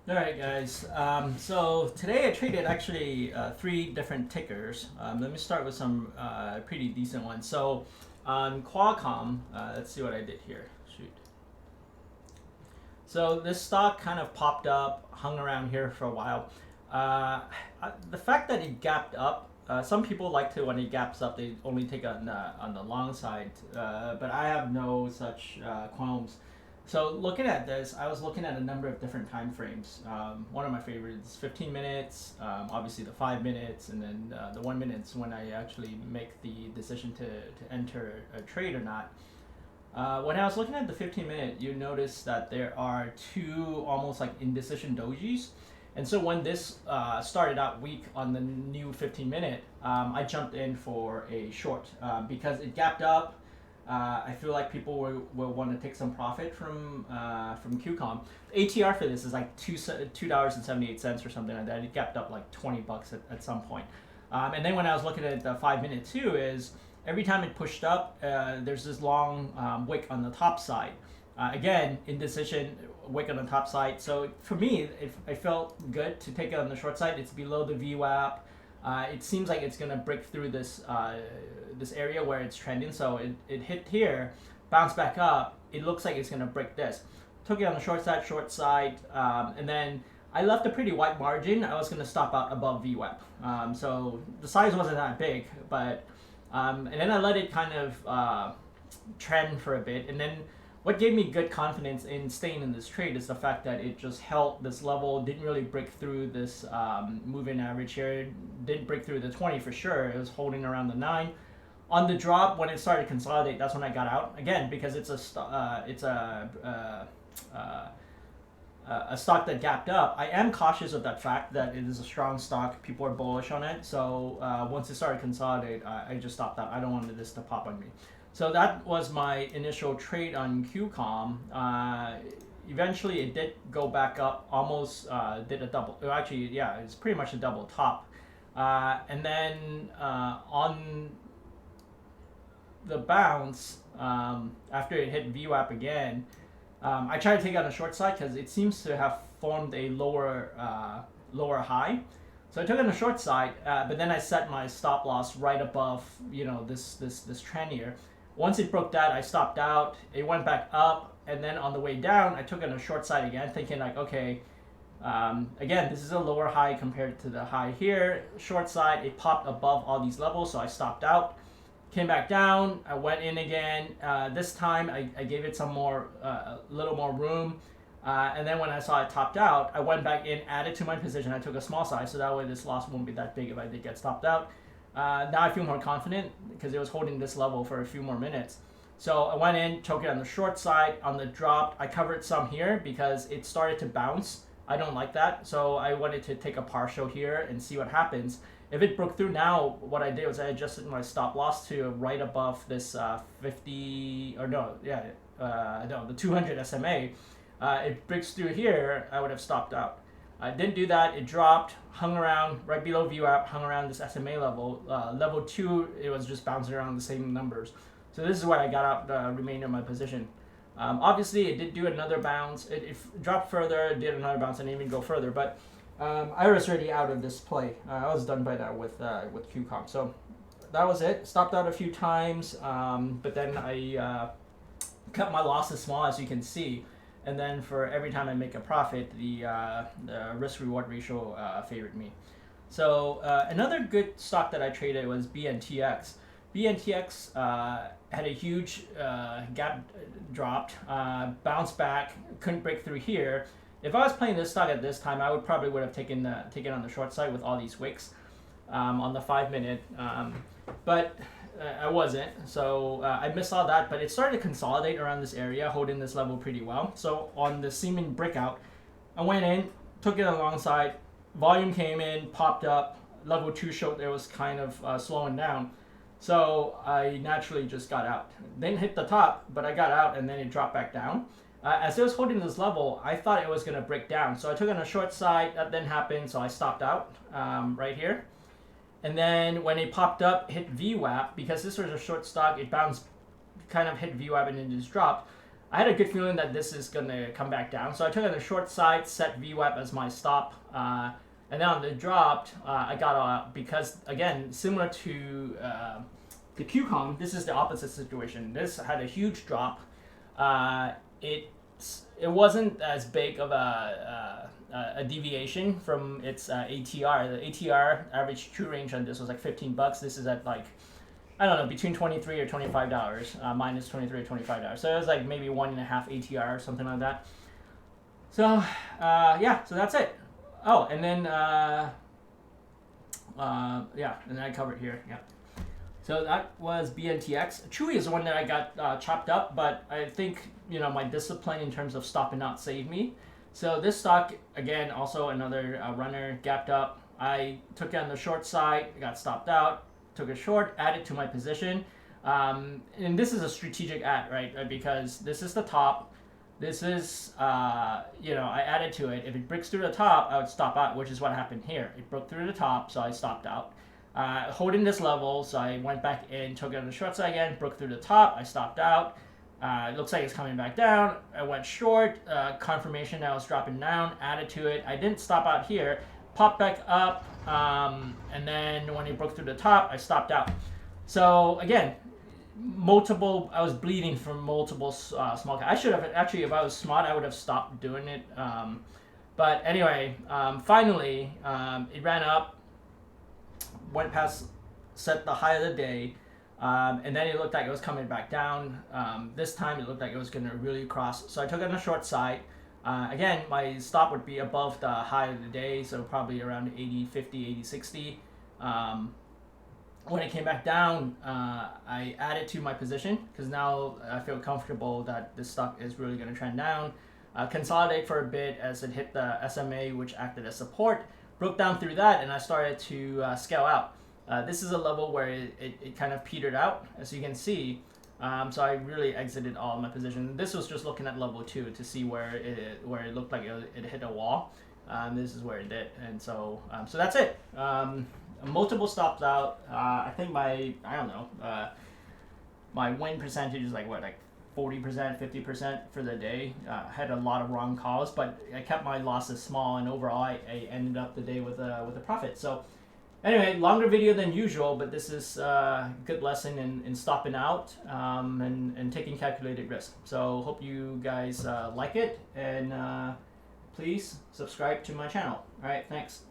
All right, guys. So today I traded actually three different tickers. Let me start with some pretty decent ones. So on Qualcomm, let's see what I did here. Shoot. So this stock kind of popped up, hung around here for a while. The fact that it gapped up, some people like to when it gaps up, they only take on the long side, but I have no such qualms. So looking at this, I was looking at a number of different time frames. One of my favorites, 15 minutes, obviously the 5 minutes, and then the 1 minutes when I actually make the decision to enter a trade or not. When I was looking at the 15-minute, you notice that there are two almost like indecision dojis. And so when this started out weak on the new 15-minute, I jumped in for a short because it gapped up. I feel like people will want to take some profit from QCOM. ATR for this is like $2.78 or something like that. It gapped up like $20 at some point. And then when I was looking at the 5 minute too, is every time it pushed up, there's this long wick on the top side. Again, indecision wick on the top side. So for me, it felt good to take it on the short side. It's below the VWAP. It seems like it's gonna break through this area where it's trending. So it hit here, bounced back up. It looks like it's gonna break this. Took it on the short side, and then I left a pretty wide margin. I was gonna stop out above VWAP. So the size wasn't that big, but and then I let it kind of trend for a bit, and then what gave me good confidence in staying in this trade is the fact that it just held this level, didn't really break through this moving average here, didn't break through the 20 for sure. It was holding around the 9. On the drop, when it started to consolidate, that's when I got out again because it's a stock that gapped up. I am cautious of that fact that it is a strong stock. People are bullish on it. So once it started to consolidate, I just stopped out. I don't want this to pop on me. So that was my initial trade on QCOM. Eventually, it did go back up, almost did a double. Actually, yeah, it's pretty much a double top. And then on the bounce, after it hit VWAP again, I tried to take out a short side because it seems to have formed a lower high. So I took it on the short side, but then I set my stop loss right above this trend here. Once it broke that, I stopped out. It went back up, and then on the way down, I took it on the short side again, thinking like, okay, again, this is a lower high compared to the high here. Short side, it popped above all these levels, so I stopped out. Came back down. I went in again. This time, I gave it some more, a little more room. And then when I saw it topped out, I went back in, added to my position. I took a small size, so that way this loss won't be that big if I did get stopped out. Now I feel more confident because it was holding this level for a few more minutes. So I went in, took it on the short side. On the drop, I covered some here because it started to bounce. I don't like that, so I wanted to take a partial here and see what happens. If it broke through now, what I did was I adjusted my stop loss to right above this 50, or no, yeah, no, the 200 SMA. It breaks through here, I would have stopped out. I didn't do that. It dropped, hung around right below VWAP, hung around this SMA level. Level 2, it was just bouncing around the same numbers. So this is where I got out the remainder of my position. Obviously, it did do another bounce. It dropped further, did another bounce, and even go further. But I was already out of this play. I was done by that with QCOM. So that was it. Stopped out a few times, but then I cut my losses small, as you can see. And then for every time I make a profit, the risk-reward ratio favored me. So another good stock that I traded was BNTX. BNTX had a huge gap dropped, bounced back, couldn't break through here. If I was playing this stock at this time, I would have taken on the short side with all these wicks on the 5 minute. But I wasn't, so I missed all that. But it started to consolidate around this area, holding this level pretty well. So on the seeming breakout, I went in, took it alongside. Volume came in, popped up. Level 2 showed it was kind of slowing down. So I naturally just got out. Didn't hit the top, but I got out, and then it dropped back down. As it was holding this level, I thought it was going to break down. So I took it on a short side. That didn't happen, so I stopped out right here. And then when it popped up, hit VWAP, because this was a short stock, it bounced, kind of hit VWAP and then just dropped. I had a good feeling that this is going to come back down. So I took it on the short side, set VWAP as my stop. And then on the dropped, I got because, again, similar to the QCOM, this is the opposite situation. This had a huge drop. It wasn't as big of a deviation from its ATR. The ATR average true range on this was like $15. This is at like, I don't know, between $23 or $25, minus $23 or $25. So it was like maybe 1.5 ATR or something like that. So yeah, so that's it. Oh, and then yeah, and then I covered here. Yeah. So that was BNTX. CHWY is the one that I got chopped up, but I think, you know, my discipline in terms of stopping out saved me. So this stock, again, also another runner, gapped up. I took it on the short side, got stopped out, took a short, added to my position. And this is a strategic add, right? Because this is the top. This is, you know, I added to it. If it breaks through the top, I would stop out, which is what happened here. It broke through the top, so I stopped out. Holding this level, so I went back in, took it on the short side again, broke through the top, I stopped out. It looks like it's coming back down. I went short, confirmation that I was dropping down, added to it. I didn't stop out here, popped back up, and then when it broke through the top, I stopped out. So again, I was bleeding from multiple small caps. I should have, actually, if I was smart, I would have stopped doing it. But anyway, finally, it ran up, went past, set the high of the day, and then it looked like it was coming back down. This time it looked like it was going to really cross, so I took it on the short side. Again, my stop would be above the high of the day, so probably around 80.50, 80.60. When it came back down, I added to my position because now I feel comfortable that this stock is really going to trend down. Consolidate for a bit as it hit the SMA, which acted as support. Broke down through that, and I started to scale out. This is a level where it kind of petered out, as you can see. So I really exited all of my position. This was just looking at level 2 to see where it looked like it hit a wall. This is where it did, and so so that's it. Multiple stops out. I think my win percentage is like what, like 40%, 50% for the day. Had a lot of wrong calls, but I kept my losses small, and overall I ended up the day with a profit. So anyway, longer video than usual, but this is a good lesson in stopping out and taking calculated risk. So hope you guys like it, and please subscribe to my channel. All right, thanks.